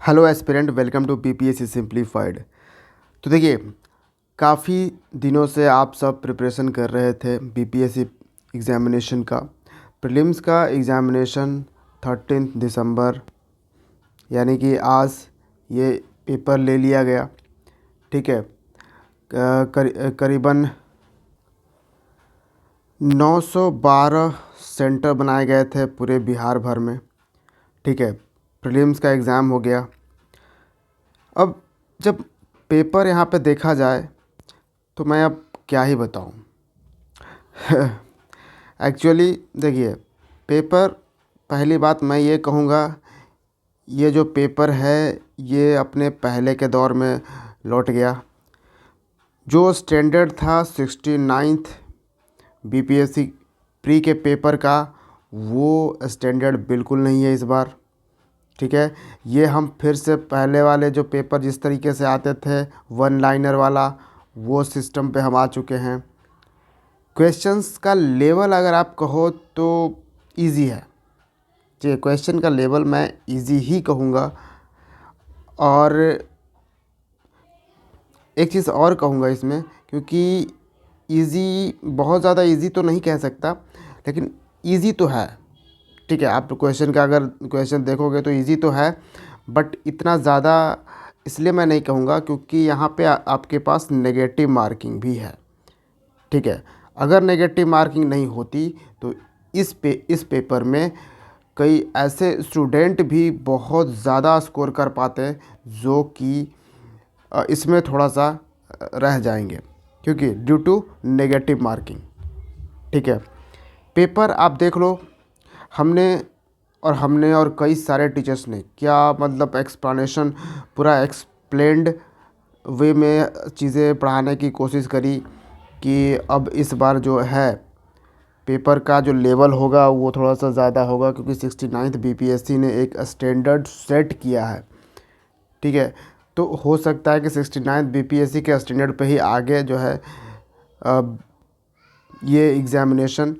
Hello aspirant, welcome to PPSC simplified. तो देखिए, काफ़ी दिनों से आप सब प्रिपरेशन कर रहे थे बीपीएससी एग्ज़ामिनेशन का। प्रीलिम्स का एग्ज़ामिनेशन 13 दिसंबर यानी कि आज ये पेपर ले लिया गया। ठीक है। करीबन 912 सेंटर बनाए गए थे पूरे बिहार भर में। ठीक है। प्रीलिम्स का एग्ज़ाम हो गया। अब जब पेपर यहाँ पे देखा जाए तो मैं अब क्या ही बताऊँ। एक्चुअली देखिए, पेपर, पहली बात मैं ये कहूँगा, ये जो पेपर है ये अपने पहले के दौर में लौट गया। जो स्टैंडर्ड था 69th बीपीएससी प्री के पेपर का, वो स्टैंडर्ड बिल्कुल नहीं है इस बार। ठीक है। ये हम फिर से पहले वाले जो पेपर जिस तरीके से आते थे वन लाइनर वाला, वो सिस्टम पे हम आ चुके हैं। क्वेश्चंस का लेवल अगर आप कहो तो इजी है। जी, क्वेश्चन का लेवल मैं इजी ही कहूँगा। और एक चीज़ और कहूँगा इसमें, क्योंकि इजी, बहुत ज़्यादा इजी तो नहीं कह सकता, लेकिन इजी तो है। ठीक है। आप क्वेश्चन का अगर क्वेश्चन देखोगे तो इजी तो है, बट इतना ज़्यादा इसलिए मैं नहीं कहूँगा क्योंकि यहाँ पे आपके पास नेगेटिव मार्किंग भी है। ठीक है। अगर नेगेटिव मार्किंग नहीं होती तो इस पेपर में कई ऐसे स्टूडेंट भी बहुत ज़्यादा स्कोर कर पाते जो कि इसमें थोड़ा सा रह जाएंगे, क्योंकि ड्यू टू नेगेटिव मार्किंग। ठीक है। पेपर आप देख लो, हमने और कई सारे टीचर्स ने क्या मतलब एक्सप्लेनेशन, पूरा एक्सप्लेन्ड वे में चीज़ें पढ़ाने की कोशिश करी कि अब इस बार जो है पेपर का जो लेवल होगा वो थोड़ा सा ज़्यादा होगा, क्योंकि 69th बीपीएससी ने एक स्टैंडर्ड सेट किया है। ठीक है। तो हो सकता है कि 69th बीपीएससी के स्टैंडर्ड पे ही आगे जो है ये एग्ज़ामिनेशन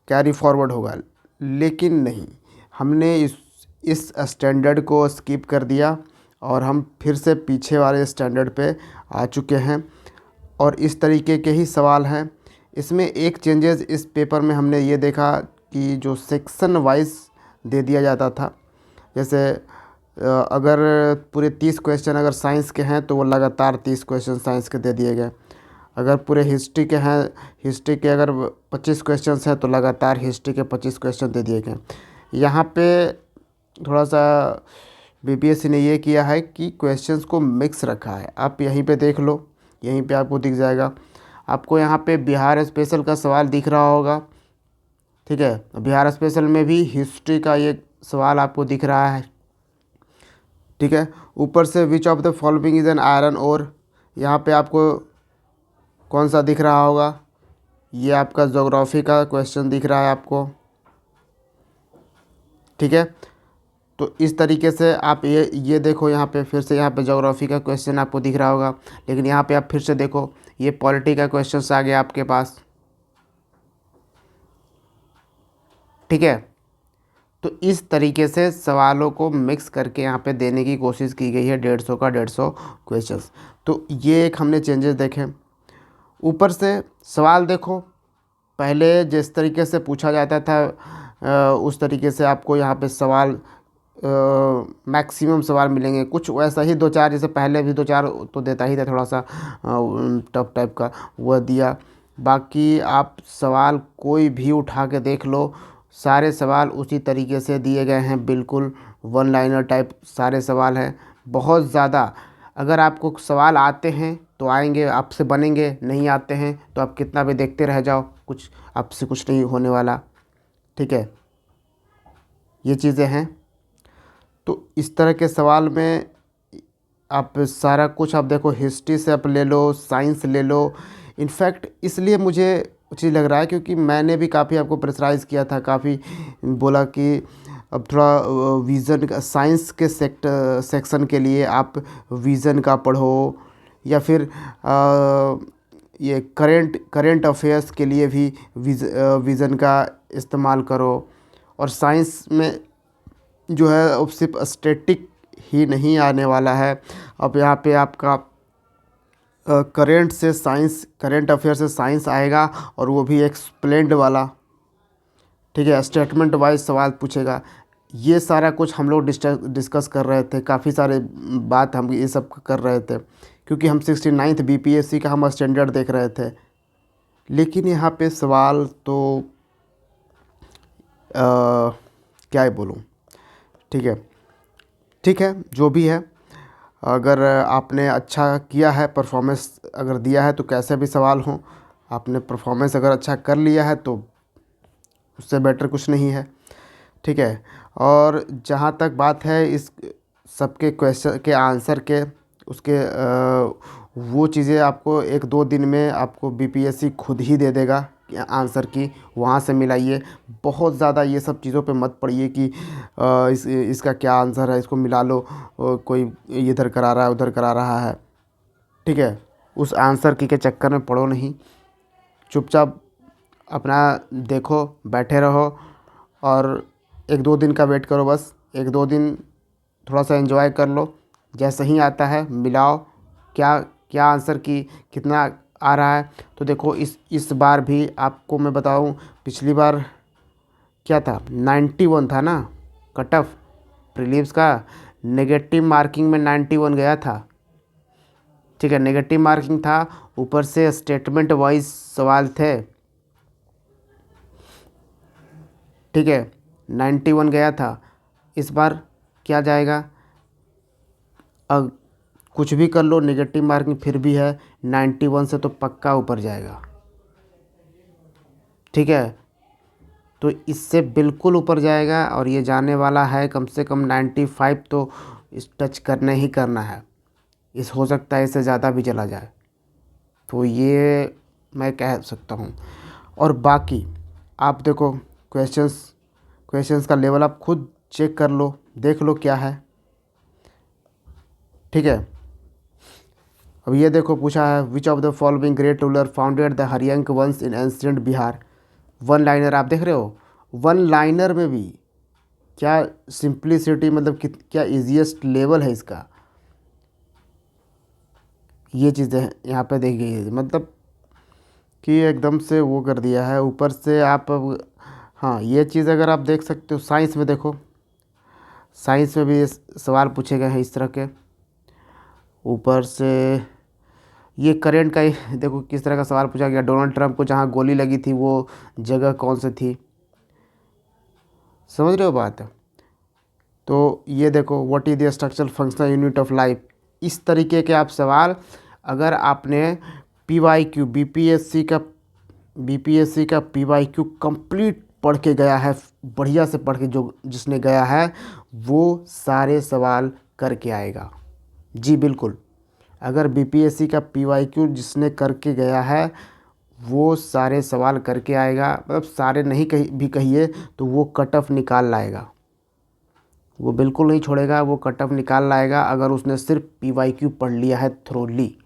कैरी फॉरवर्ड होगा, लेकिन नहीं, हमने इस स्टैंडर्ड को स्किप कर दिया और हम फिर से पीछे वाले स्टैंडर्ड पे आ चुके हैं। और इस तरीके के ही सवाल हैं। इसमें एक चेंजेस इस पेपर में हमने ये देखा कि जो सेक्शन वाइज दे दिया जाता था, जैसे अगर पूरे 30 क्वेश्चन अगर साइंस के हैं तो वो लगातार 30 क्वेश्चन साइंस के दे दिए गए। अगर पूरे हिस्ट्री के हैं, हिस्ट्री के अगर 25 क्वेश्चंस हैं तो लगातार हिस्ट्री के 25 क्वेश्चन दे दिए गए। यहाँ पे थोड़ा सा बीपीएससी ने ये किया है कि क्वेश्चंस को मिक्स रखा है। आप यहीं पे देख लो, यहीं पे आपको दिख जाएगा। आपको यहाँ पे बिहार स्पेशल का सवाल दिख रहा होगा। ठीक है। बिहार स्पेशल में भी हिस्ट्री का ये सवाल आपको दिख रहा है। ठीक है। ऊपर से which of the following is an iron ore, यहाँ पे आपको कौन सा दिख रहा होगा, ये आपका ज्योग्राफी का क्वेश्चन दिख रहा है आपको। ठीक है। तो इस तरीके से आप ये देखो, यहाँ पे फिर से यहाँ पे ज्योग्राफी का क्वेश्चन आपको दिख रहा होगा, लेकिन यहाँ पे आप फिर से देखो, ये पॉलिटी का क्वेश्चन आ गया आपके पास। ठीक है। तो इस तरीके से सवालों को मिक्स करके यहाँ पे देने की कोशिश की गई है, 150 का 150 क्वेश्चंस। तो ये एक हमने चेंजेस देखे। ऊपर से सवाल देखो, पहले जिस तरीके से पूछा जाता था उस तरीके से आपको यहाँ पे सवाल मैक्सिमम सवाल मिलेंगे। कुछ वैसा ही दो चार, जैसे पहले भी दो चार तो देता ही था, थोड़ा सा टफ टाइप का वह दिया। बाकी आप सवाल कोई भी उठा के देख लो, सारे सवाल उसी तरीके से दिए गए हैं, बिल्कुल वन लाइनर टाइप सारे सवाल हैं। बहुत ज़्यादा, अगर आपको सवाल आते हैं तो आएंगे, आपसे बनेंगे, नहीं आते हैं तो आप कितना भी देखते रह जाओ, कुछ आपसे कुछ नहीं होने वाला। ठीक है। ये चीज़ें हैं। तो इस तरह के सवाल में आप सारा कुछ, आप देखो, हिस्ट्री से आप ले लो, साइंस ले लो। इनफैक्ट इसलिए मुझे चीज़ लग रहा है क्योंकि मैंने भी काफ़ी आपको प्रेशराइज़ किया था, काफ़ी बोला कि अब थोड़ा विज़न का, साइंस के सेक्शन के लिए आप विज़न का पढ़ो, या फिर ये करेंट अफेयर्स के लिए भी विज़न का इस्तेमाल करो। और साइंस में जो है अब सिर्फ स्टैटिक ही नहीं आने वाला है। अब यहाँ पे आपका करंट अफेयर से साइंस आएगा, और वो भी एक्सप्लेन्ड वाला, ठीक है। स्टेटमेंट वाइज सवाल पूछेगा। ये सारा कुछ हम लोग डिस्कस कर रहे थे, काफ़ी सारे बात हम ये सब कर रहे थे, क्योंकि हम 69th BPSC का हम स्टैंडर्ड देख रहे थे। लेकिन यहाँ पे सवाल तो क्या ही बोलूँ, ठीक है, ठीक है, जो भी है। अगर आपने अच्छा किया है, परफॉर्मेंस अगर दिया है, तो कैसे भी सवाल हो, आपने परफॉर्मेंस अगर अच्छा कर लिया है तो उससे बेटर कुछ नहीं है, ठीक है। और जहाँ तक बात है इस सबके क्वेश्चन के आंसर के, उसके वो चीज़ें आपको 1-2 दिन में आपको BPSC खुद ही दे देगा आंसर की, वहाँ से मिलाइए। बहुत ज़्यादा ये सब चीज़ों पे मत पड़िए कि इसका क्या आंसर है, इसको मिला लो, कोई इधर करा रहा है उधर करा रहा है, ठीक है। उस आंसर की के चक्कर में पड़ो नहीं, चुपचाप अपना देखो, बैठे रहो, और 1-2 दिन का वेट करो। बस 1-2 दिन थोड़ा सा एंजॉय कर लो, जैसे ही आता है मिलाओ, क्या क्या आंसर की कितना आ रहा है। तो देखो इस बार भी आपको मैं बताऊं, पिछली बार क्या था, 91 था ना कट ऑफ प्रीलिम्स का। नेगेटिव मार्किंग में 91 गया था, ठीक है, नेगेटिव मार्किंग था, ऊपर से स्टेटमेंट वाइज सवाल थे, ठीक है, 91 गया था। इस बार क्या जाएगा, अब कुछ भी कर लो, नेगेटिव मार्किंग फिर भी है, 91 से तो पक्का ऊपर जाएगा, ठीक है। तो इससे बिल्कुल ऊपर जाएगा, और ये जाने वाला है कम से कम 95 तो इस टच करने ही करना है। इस हो सकता है इससे ज़्यादा भी चला जाए, तो ये मैं कह सकता हूँ। और बाकी आप देखो क्वेश्चंस का लेवल आप खुद चेक कर लो, देख लो क्या है, ठीक है। अब ये देखो पूछा है, which of the following great ruler founded the Haryanka वंश in ancient Bihar. One liner आप देख रहे हो, वन लाइनर में भी क्या सिंप्लिसिटी, मतलब क्या इजीएस्ट लेवल है इसका, ये चीज़ें यहाँ पे देखी गई है, मतलब कि एकदम से वो कर दिया है। ऊपर से आप हाँ, ये चीज़ अगर आप देख सकते हो, साइंस में देखो, साइंस में भी ये सवाल पूछे गए हैं इस तरह के। ऊपर से ये करंट का ही देखो किस तरह का सवाल पूछा गया, डोनाल्ड ट्रंप को जहाँ गोली लगी थी वो जगह कौन सी थी, समझ रहे हो बात। तो ये देखो, what is the structural functional unit of life. इस तरीके के आप सवाल अगर आपने PYQ BPSC का PYQ कंप्लीट पढ़ के गया है, बढ़िया से पढ़ के, जो जिसने गया है वो सारे सवाल करके आएगा। जी बिल्कुल, अगर BPSC का PYQ जिसने करके गया है वो सारे सवाल करके आएगा, मतलब सारे नहीं भी कहिए तो वो कट ऑफ निकाल लाएगा, वो बिल्कुल नहीं छोड़ेगा, वो कट ऑफ निकाल लाएगा अगर उसने सिर्फ PYQ पढ़ लिया है थ्रोली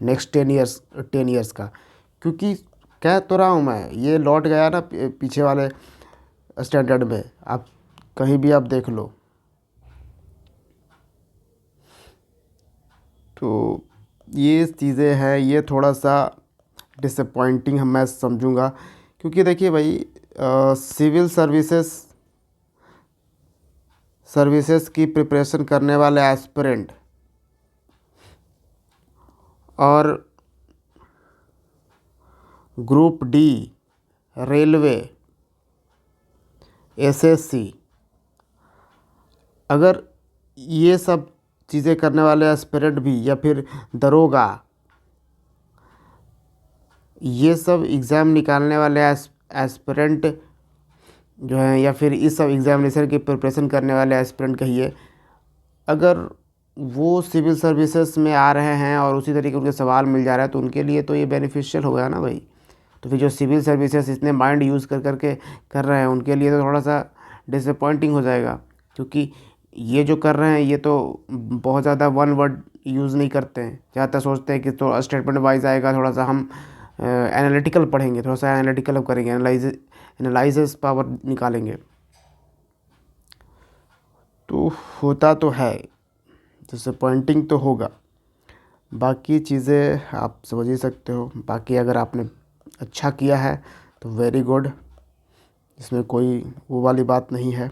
नेक्स्ट 10 ईयर्स का। क्योंकि कह तो रहा हूँ मैं, ये लौट गया ना पीछे वाले स्टैंडर्ड में, आप कहीं भी आप देख लो। तो ये चीज़ें हैं, ये थोड़ा सा डिसअपॉइंटिंग मैं समझूंगा, क्योंकि देखिए भाई, सिविल सर्विसेज की प्रिपरेशन करने वाले एस्पिरेंट और ग्रुप डी, रेलवे, SSC, अगर ये सब चीज़ें करने वाले एस्पिरेंट भी, या फिर दरोगा, ये सब एग्ज़ाम निकालने वाले एस्पिरेंट जो हैं, या फिर इस सब एग्ज़ामिनेशन की प्रिपरेशन करने वाले एस्पिरेंट कहिए, अगर वो सिविल सर्विसेज में आ रहे हैं और उसी तरीके उनके सवाल मिल जा रहा है, तो उनके लिए तो ये बेनिफिशियल हो गया ना भाई। तो फिर जो सिविल सर्विसेज इतने माइंड यूज़ करके कर रहे हैं, उनके लिए तो थोड़ा सा डिसअपॉइंटिंग हो जाएगा, क्योंकि ये जो कर रहे हैं ये तो बहुत ज़्यादा वन वर्ड यूज़ नहीं करते हैं, ज़्यादातर सोचते हैं कि तो स्टेटमेंट वाइज आएगा, थोड़ा सा हम एनालिटिकल पढ़ेंगे, थोड़ा सा एनालिटिकल करेंगे, एनालाइसिस पावर निकालेंगे। तो तो होता तो है, डिसअपॉइंटिंग तो होगा। बाकी चीज़ें आप समझ ही सकते हो। बाकी अगर आपने अच्छा किया है तो वेरी गुड, इसमें कोई वो वाली बात नहीं है,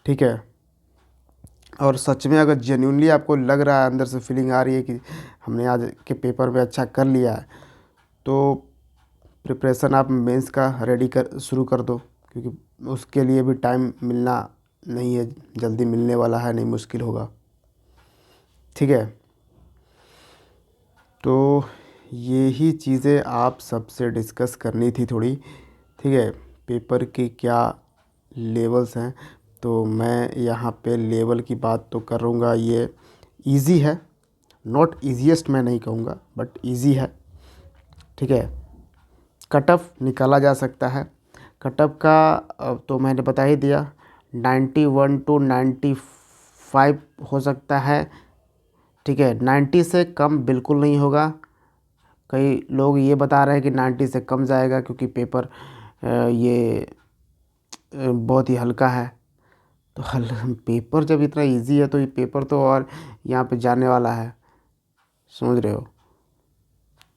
ठीक है। और सच में अगर जेन्युइनली आपको लग रहा है, अंदर से फीलिंग आ रही है कि हमने आज के पेपर में अच्छा कर लिया है, तो प्रिपरेशन आप मेंस का रेडी कर शुरू कर दो, क्योंकि उसके लिए भी टाइम मिलना नहीं है, जल्दी मिलने वाला है नहीं, मुश्किल होगा, ठीक है। तो यही चीज़ें आप सबसे डिस्कस करनी थी थोड़ी, ठीक है। पेपर के क्या लेवल्स हैं, तो मैं यहाँ पे लेवल की बात तो करूँगा। ये इजी है, नॉट इजीएस्ट मैं नहीं कहूँगा, बट इजी है, ठीक है। कट ऑफ निकाला जा सकता है। कट ऑफ का तो मैंने बता ही दिया, 91 टू 95 हो सकता है, ठीक है। 90 से कम बिल्कुल नहीं होगा। कई लोग ये बता रहे हैं कि 90 से कम जाएगा, क्योंकि पेपर ये बहुत ही हल्का है। तो पेपर जब इतना इजी है तो ये पेपर तो और यहाँ पे जाने वाला है, समझ रहे हो।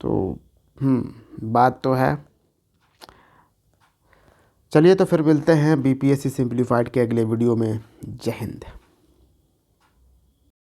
तो बात तो है। चलिए तो फिर मिलते हैं बीपीएससी सिंप्लीफाइड के अगले वीडियो में। जय हिंद।